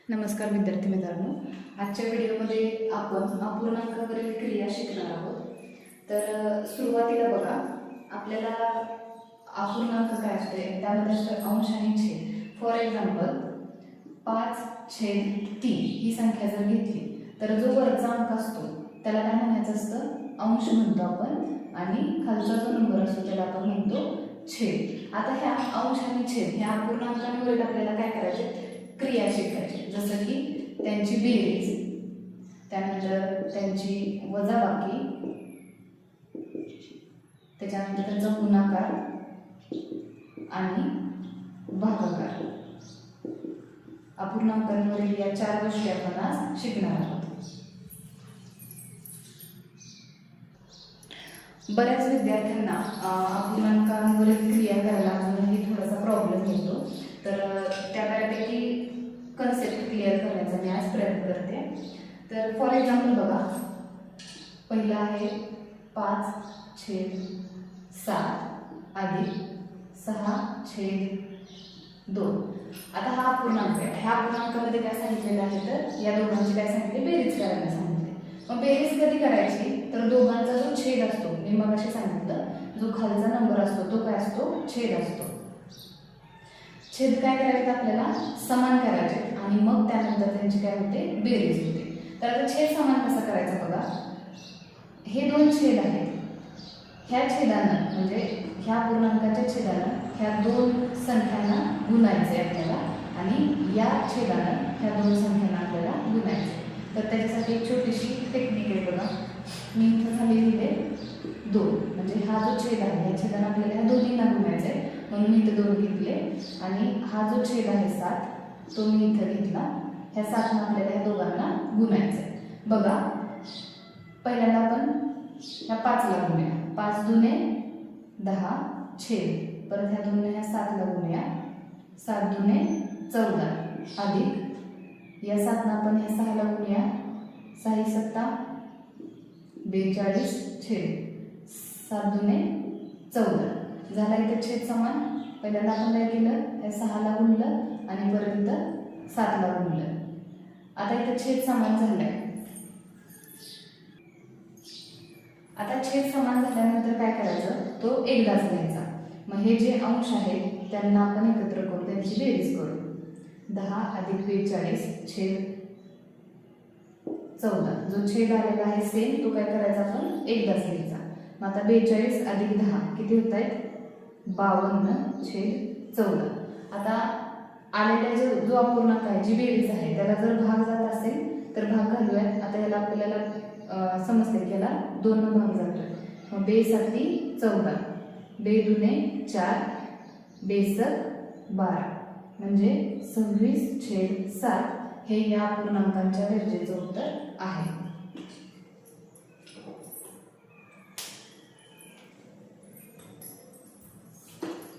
नमस्कार विद्यार्थी मित्रांनो, आजच्या व्हिडिओमध्ये आपण अपूर्णांकावरील क्रिया शिकणार आहोत. तर सुरुवातीला बघा, आपल्याला अपूर्णांक काय असते त्यामध्ये असतं अंश आणि छेद. फॉर एक्झाम्पल 5/3 ही संख्या जर घेतली तर जो वरचा अंक असतो त्याला काय म्हणायचं असतं, अंश म्हणतो आपण, आणि खालचा जो नंबर असतो त्याला आपण म्हणतो छेद. आता ह्या अंश आणि छेद ह्या अपूर्णांकांवरील आपल्याला काय करायचे, क्रिया शिकायची, जसं की त्यांची बेरीज, त्यानंतर त्यांची वजाबाकी, त्याच्यानंतर त्यांचा गुणाकार आणि भागाकार. अपूर्णांकांवरील या 4 गोष्टी आपण आज शिकणार आहोत. बऱ्याच विद्यार्थ्यांना अपूर्णांकांवरील क्रिया करायला अजूनही थोडासा प्रॉब्लेम येतो. तर त्या बऱ्यापैकी कन्सेप्ट क्लिअर करण्याचा मी आज प्रयत्न करते. तर फॉर एक्झाम्पल बघा, पहिला आहे 5/7 अधिक 6/2. आता हा अपूर्णांक आहे. ह्या अपूर्णांकामध्ये काय सांगितलेलं आहे, तर या दोघांची काय सांगितले, बेरीज करायला सांगितले. मग बेरीज कधी करायची, तर दोघांचा जो छेद असतो, मी मगाशी सांगितलं, जो खालचा नंबर असतो तो काय असतो, छेद असतो. छेद काय करायचे, आपल्याला समान करायचे आणि मग त्यानंतर त्यांची काय होते, बेरीज होते. तर आता छेद समान कसा करायचा बघा, हे दोन छेद आहेत, ह्या छेदानं म्हणजे ह्या पूर्णांकाच्या छेदानं ह्या दोन संख्यांना गुणायचे आपल्याला, आणि या छेदानं ह्या दोन संख्यांना आपल्याला गुणायचे. तर त्याच्यासाठी एक छोटीशी टेक्निक आहे बघा, मी इथं खाली लिहिले 2, म्हणजे हा जो छेद आहे या छेदानं आपल्याला ह्या दोन्हींना गुणायचं आहे, म्हणून मी इथं 2 घेतले. आणि हा जो छेद आहे 7 तो मी इथं घेतला. ह्या 7 आपल्याला ह्या दोघांना गुणायचं आहे. बघा, पहिल्यांदा आपण ह्या 5ला गुणूया, 5 दुने 10 छेद, परत ह्या 2 ह्या 7ला गुणूया, 7 दुने 14 अधिक या 7 आपण ह्या 6ला गुणूया, 6 7 42 छेद, 7 दुने 14. झाला इथं छेद समान. पहिल्यांदा आपण काय केलं, या 6ला गुणलं आणि परत इथं 7ला गुणलं. आता इथं छेद समान झालाय. आता छेद समान झाल्यानंतर काय करायचं, तो एकदाच घ्यायचा. मग हे जे अंश आहेत त्यांना आपण एकत्र करू, त्यांची बेरीज करू. 10 अधिक 42 छेद 14. जो छेद आलेला आहे सेम तो काय करायचा, आपण एकदाच घ्यायचा. मग आता 42 अधिक 10 किती होत आहेत, 52 छेद 14. आता आलेला जो अपूर्णांक आहे, जी बेरीज आहे, त्याला जर भाग जात असेल तर भाग घालूयात. आता याला आपल्याला समजते की याला 2 न भाग जातोय. मग 2 7 14, 2 दुने 4, 2 7 12, म्हणजे 26/7 हे या अपूर्णांकांच्या बेरजेचं उत्तर आहे.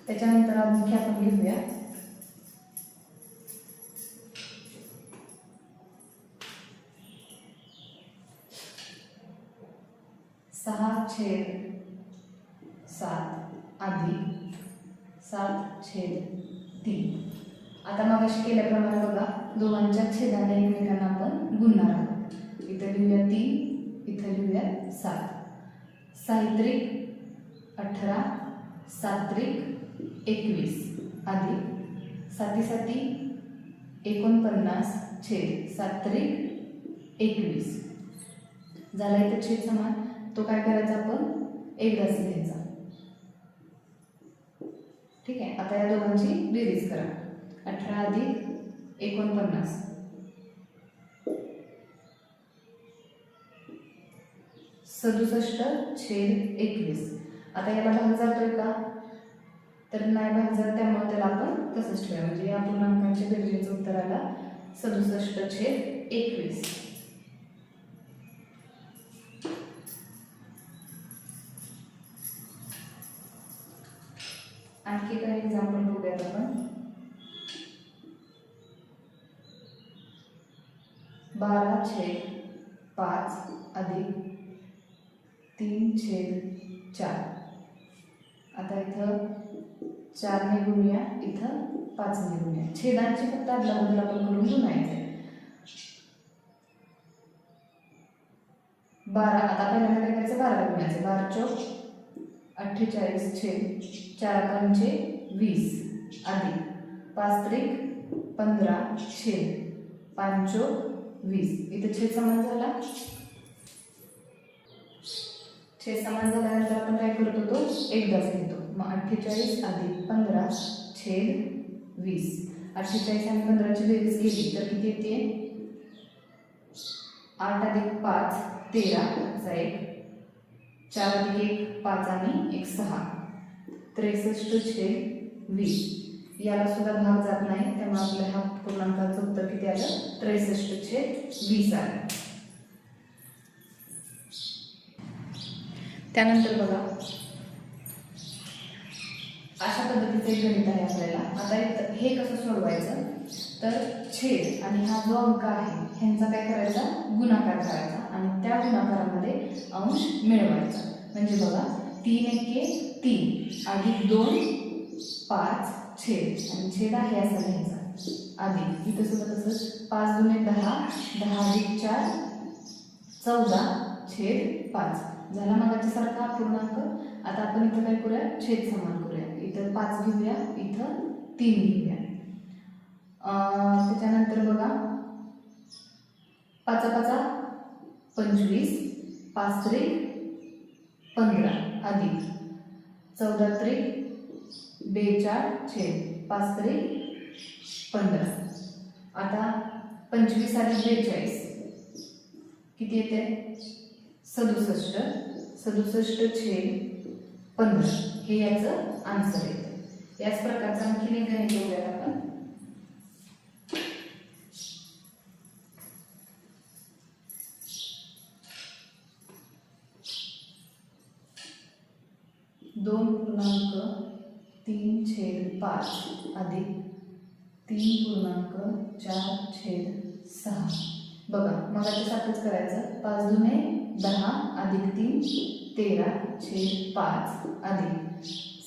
त्याच्यानंतर आणखी आपण घेऊया 6/7 अधिक 7/3. आता मगाशी केल्याप्रमाणे बघा, दोघांच्या छेदाने एकमेकांना आपण गुणणार आहोत. इथं लिहूया 3, इथं लिहूया 7. 6 18, 7 21 अधिक 7 7 49 छेद 7 21. झाला इथं छेद समान. तो काय करायचा, आपण एकदाच घ्यायचा. ठीक आहे. आता या दोघांची बेरीज करा. 18 अधिक 49 67 छेद 21. आता याला भाग जातोय का, तर नाही भाग जात, त्यामुळे त्याला आपण तसंच ठेवूया. म्हणजे या पूर्णांकांच्या बेरजेचं उत्तर आला 67 छेद 21. आणखी काही एक्झाम्पल बघूयात आपण. 12/5 अधिक 3/4. आता इथं 4 ने गुणूया, इथं 5 ने गुणूया. छेदांची फक्त अदलाबदल आपण करून गुणायचे. 12 आता पहिल्यांदा काय करायचं 12 गुणायचं 12 चौक 48 छेद 4 पंचे 20 अधिक 5 त्रिक 15 छेद 5 चौक 20 इथं छेद समान झाला. छेद समान झाल्यानंतर आपण काय करत होतो एकदाच घेतो. मग 48 अधिक 15 छेद 20 48 आणि 15 ची बेरीज केली तर किती येते 8 अधिक 5 13 चा 1 4 अधिक 1 5 आणि 1 6 63 छेद 20 याला सुद्धा भाग जात नाही त्यामुळे आपल्या हा पूर्णांकाचं उत्तर किती आलं 63 छेद 20 आलं. त्यानंतर बघा अशा पद्धतीचे एक गणित आहे आपल्याला. आता हे कसं सोडवायचं तर छेद आणि हा जो अंक आहे ह्यांचा काय करायचा गुणाकार करायचा आणि त्या गुणाकारामध्ये अंश मिळवायचा. म्हणजे बघा 3 एके 3 अधिक 2 5 छेद आणि छेद आहे असा लिहायचा अधिक इथं सुद्धा तसंच 5 दुने 10 10 अधिक 4 14 छेद 5 झाला मगाच्या सारखा पूर्णांक. आता आपण इथं काय करूया छेद समान करूया. इथं 5 घेऊया इथं 3 घेऊया. त्याच्यानंतर बघा 5 5 25 5 त्रिक 15 अधिक 14 त्रिक 42 छेद 5 त्रिक 15. आता 25 अधिक 42 किती येते 67 छेद 15 हे याचं आन्सर येते. याच प्रकारचं आणखीन एक गणित बघूया आपण. दोन पूर्णांक 3 छेद 5 अधिक 3 पूर्णांक 4 छेद 6 बघा मग आता सारखंच करायचं 5 दुने 10 अधिक 3 13 छेद 5 अधिक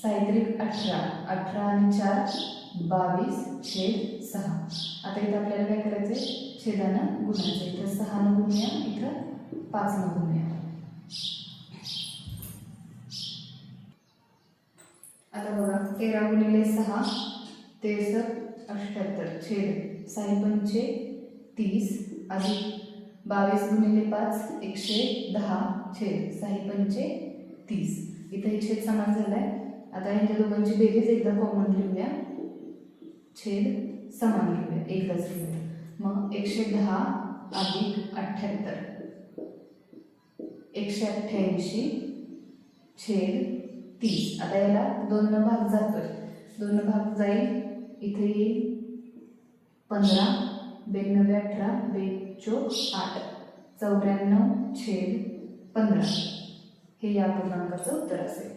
6 त्रिक 18 18 आणि 4 22 छेद 6. आता इथं आपल्याला काय करायचं छेदानं गुणायचं. इथं 6 न गुणूया इथं 5 न गुणूया. आता बघा 13 गुणिले 6 63 78 छेद 6 पंचे 30 अधिक 22 गुणिले 5 110 छेद 6 पंचे 30 इथे छेद समान झालाय. आता यांच्या दोघांची बेरीज एकदा कॉमन लिहूया छेद समान घेऊया एकदाच घेऊया. मग 110 अधिक 78 188 छेद 30. आता याला 2 न भाग जातोय 2 न भाग जाईल इथे येईल 15 92 18 बेचोक 8 94 छेद 15 हे या पूर्णांकाचं उत्तर असेल.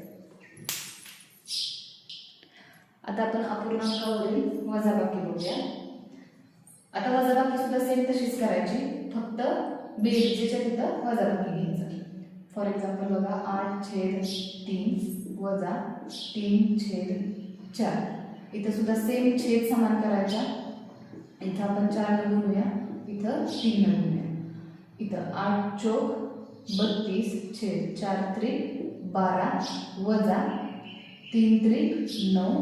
आता आपण अपूर्णांकावरील वजाबाकी बघूया. आता वजाबाकी सुद्धा सेम तशीच करायची फक्त बेरीजच्या तिथं वजाबाकी घ्यायचं. फॉर एक्झाम्पल बघा 8 छेद 3 वजा 3 छेद 4 इथं सुद्धा सेम छेद समान करायचा. इथं आपण 4 न गुणूया इथं 3 न गुणूया. इथं 8 चौक 32 छेद 4 त्रिक 12 वजा 3 त्रिक 9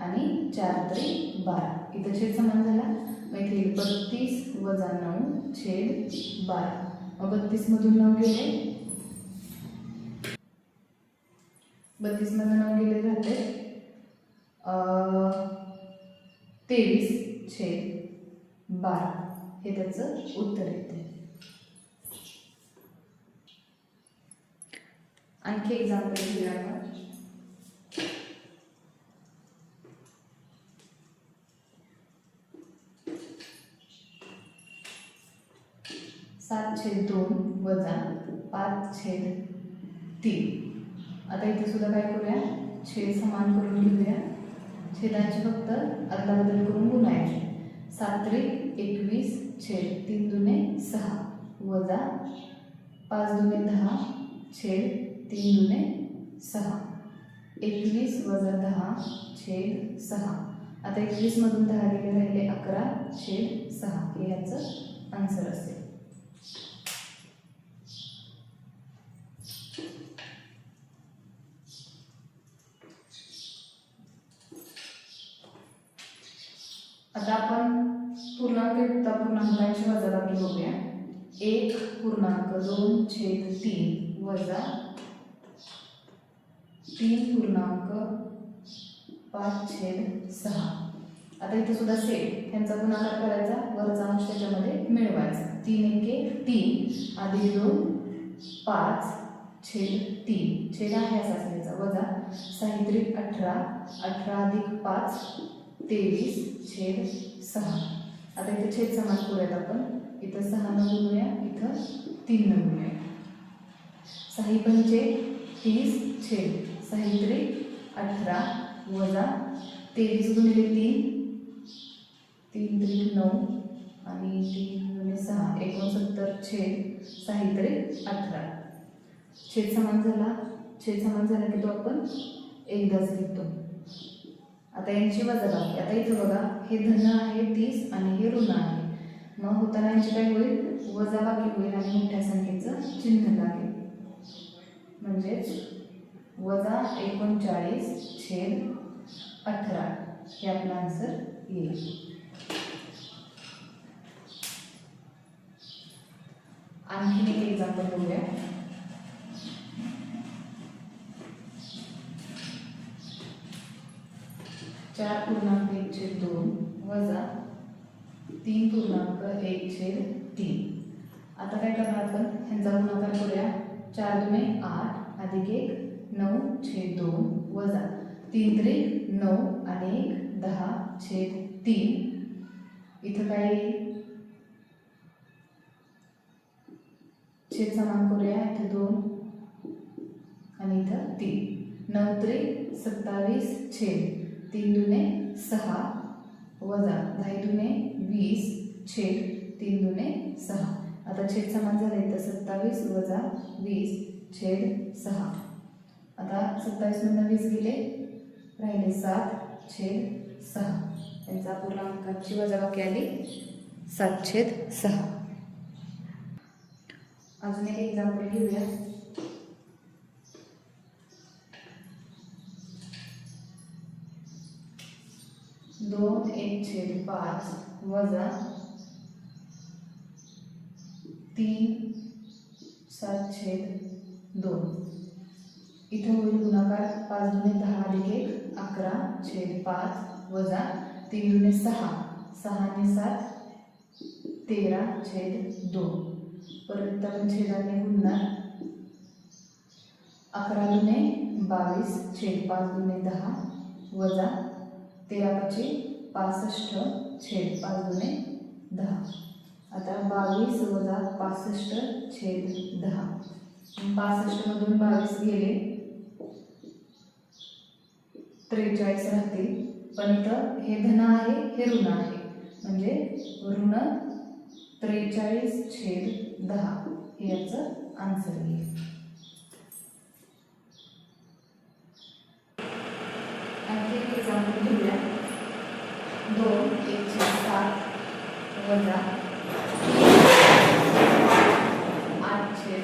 आणि 4 त्रिक 12 इथं छेद समान झाला. मग इथे 32 वजा 9 छेद 12 मग 32 मधून 9 गेले 32 मधून 9 गेले राहते 23 छेद 12 हे त्याचं उत्तर येते. आणखी एक्झाम्पल घेऊया आपण. सात छेद 2 वजा 5 छेद 3. आता इथे सुद्धा काय करूया छेद समान करून घेऊया. छेदांची फक्त अदलाबदल करून गुणायची. 7 त्रिक 21 छेद 3 दुने 6 वजा 5 दुने 10 छेद 3 दुने 6 21 वजा 10 छेद 6. आता 21 मधून 10 गेले राहिले 11 छेद 6 हे याचं आन्सर असेल. युक्त पूर्णांकांची वजाबाकी बघूया. 1.2/3 वजा 3.5/6. आता इथे सुद्धा सेम त्यांचा गुणाकार करायचा, वरचा अंश त्याच्यामध्ये मिळवायचा. 3 एके 3 अधिक 2 5/3 छेद आहे असाच घ्यायचा, वजा 6 × 18 18 अधिक 5 23/6. आता इथे छेद समान करूयात आपण. इथं 6 न गुणूया, इथं 3 न गुणूया. 6 पंचे 30 छेद 6 × 18 वजा 23 × 3 3 × 9 आणि 3 × 6 69 छेद 6 × 18. छेद समान झाला की तो आपण एकदाच घेतो. आता यांची वजाबाकी. आता इथं बघा, हे धन आहे 30 आणि हे ऋण आहे. मग होताना यांची काय होईल, वजाबाकी होईल आणि मोठ्या संख्येचं चिन्ह लागेल. म्हणजेच वजा 39/18 हे आपला आन्सर येईल. आणखी एक एक्झाम्पल बघूया. 4.1/2 वजा 3.1/3. आता काय करणार आपण, ह्यांचा गुणाकार करूया. 4 दुणे 8 अधिक 1 9/2 वजा 3 त्रिक 9 आणि 1 10/3. इथं काय छेद समान करूया. इथं 2 आणि इथं 3. 9 त्रिक 27 छेद 3 दुणे 6 वजा 10 दुणे 20 छेद 3 दुणे 6. आता छेद समान झाले, तर 27 वजा 20 छेद 6. आता 27 मधून 20 गेले, राहिले 7/6. त्यांचा पूर्णांकाची वजाबाकी आली 7/6. अजून एक एक्झाम्पल घेऊया. 2/1/5 वजा 3/7/2. इथं होईल गुणाकार. 5 दुणे 10 अधिक 1 11/5 वजा 3 दुणे 6 6 आणि 7 13/2. परत आपण छेदाने गुणणार. 11 दुणे 22 छेद 5 दुणे 10 वजा 13 65 छेद 5 दुणे 10. आता 22 वजा 65 छेद 10. 65 मधून 22 गेले, 43 राहतील. पण इथं हे धन आहे, हे ऋण आहे, म्हणजे ऋण 43/10 हे याचं आन्सर येईल. आणखी एक एक्झाम्पल घेऊया. 2/1/7 वजा 8/3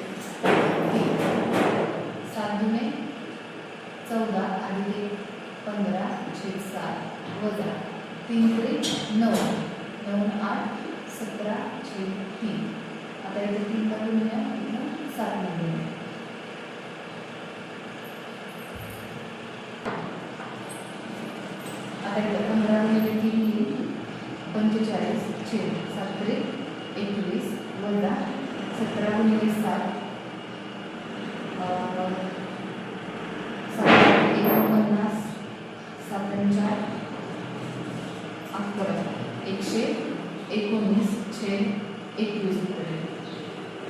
7 दुणे 14 अधिक 15/7 वजा 3 त्रिक 9 9 8 17/3. आता इथे 3 ला गुणूया, इथं 7 ला गुणूया. आता इथं 15 गुणिले 3 येईल 45 छेद 7 त्रिक 21 वजा 17 गुणिले 7 49 7 4 11 119 छेद 21.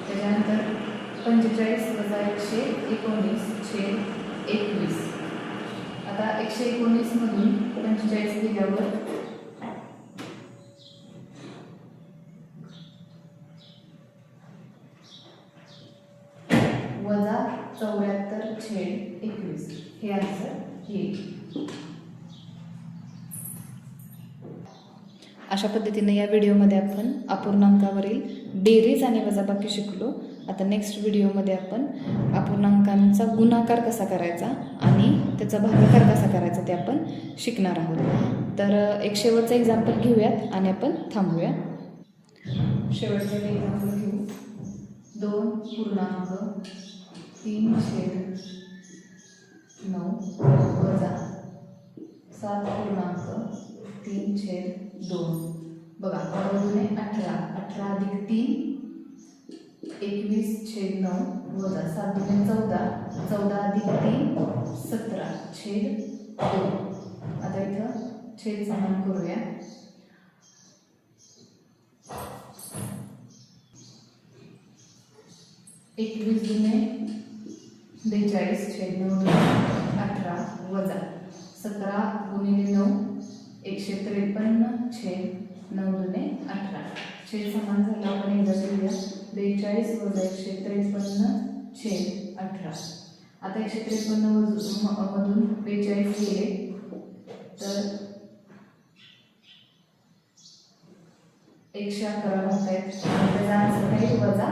त्याच्यानंतर 45 वजा 119 छेद 21. आता 119 मधून 45 गेल्यावर वजा 74/21 हे आन्सर येईल. अशा पद्धतीने या व्हिडिओमध्ये आपण अपूर्णांकावरील बेरीज आणि वजाबाकी शिकलो. आता नेक्स्ट व्हिडिओमध्ये आपण अपूर्णांकांचा गुणाकार कसा करायचा आणि त्याचा भागाकार कसा करायचा ते आपण शिकणार आहोत. तर एक शेवटचं एक्झाम्पल घेऊयात आणि आपण थांबूया. शेवटचं एक्झाम्पल घेऊ. 2.3/9 वजा 7.3/2. बघा 18 अधिक 3 21/9 वजा 7×2 14 अधिक 3 17/2. आता इथं छेद समान करूया. 21×42/9 18 वजा 17×9 153/9 छेद समान झाला. आपण एकदा लिहूया. 42 वजा 153/18. आता 153 मधून 42 गेले तर 111 होत आहेत. त्याचा आन्सर काही वजा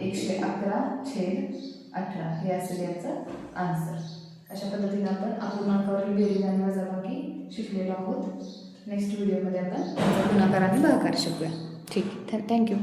111/18 हे असेल याचं आन्सर. अशा पद्धतीने आपण अपूर्णांकावरील बेरीज आणि वजाबाकी शिकलेलो आहोत. नेक्स्ट व्हिडिओमध्ये आपण गुणाकार आणि भागाकार शिकूया. ठीक आहे. थँक्यू.